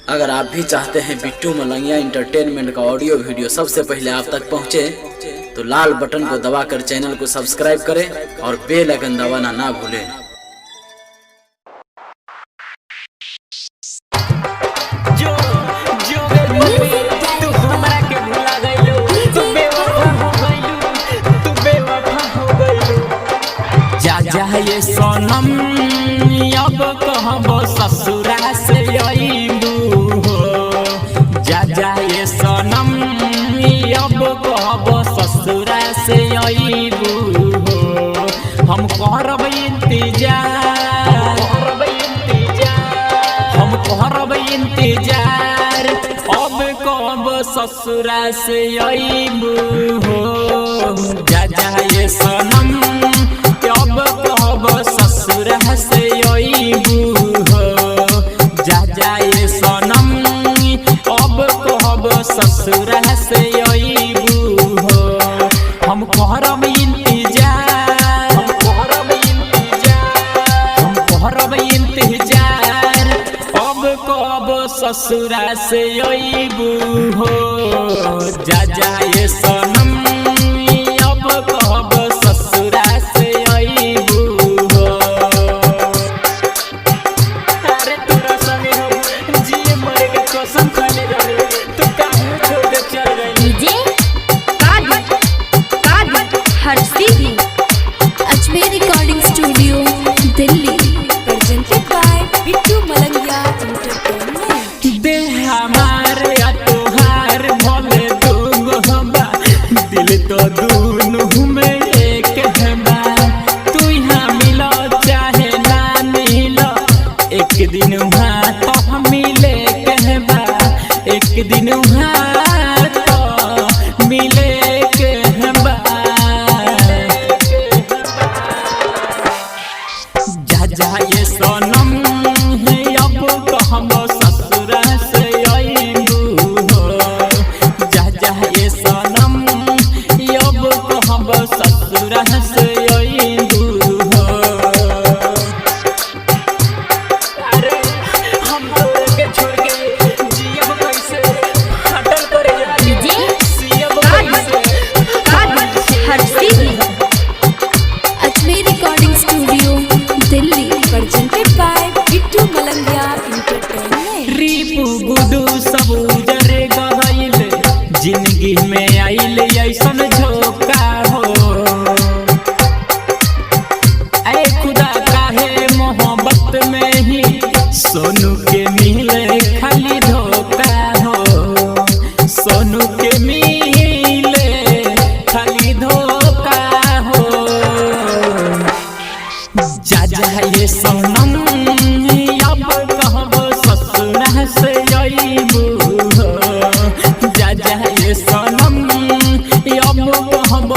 अगर आप भी चाहते हैं बिट्टू मलंगिया एंटरटेनमेंट का ऑडियो वीडियो सबसे पहले आप तक पहुंचे, तो लाल बटन को दबाकर चैनल को सब्सक्राइब करें और बेल आइकन दबाना ना भूलें। ये सोनम अब कहब ससुरा से अइबू हो, जा ये सोनम अब कहब ससुरा से अइबू हो। हम करब इंतजार, हम करब इंतजार, अब कहब ससुरा से अइबू हो। जा ये सोनम अब कहब ससुरा से अइबू हो, जा ये सोनम अब कहब ससुरा से अइबू हो। हम करब इंतजार, हम करब इंतजार, हम करब इंतजार, अब कहब ससुरा से अइबू हो। जा ये सोनम अब कहब ससुरा से Ajmer recording studio Delhi, presented by Bittu Malangiya entertainment. दे हमारे तोहार भले दूगो हबा, दिल तो दूनु में एक हबा। तू यहाँ मिलो चाहे ना मिलो, एक दिन वहाँ तो हम मिले कहबा, एक दिन वहाँ तो मिले कहबा। जा ये सोनम अब कहब ससुरा से अइबू हो, जा ये सोनम अब कहब ससुरा से अइबू हो। अरे हम के छोड़ के जियब कैसे, हटल करे सियब कैसे। Ajmer recording studio Delhi, presented by Bittu Malangiya entertainment. रिपु गुडू सब उजरे गइल, जिंदगी में आइल ऐसन झोंका हो। ऐ खुदा काहे मोहब्बत में ही सोनू के मिले खाली धोखा हो, सोनू के मिले खाली धोखा हो। जा ये सोनम अब कहब ससुरा से अइबू हो, जा ये सोनम अब कहब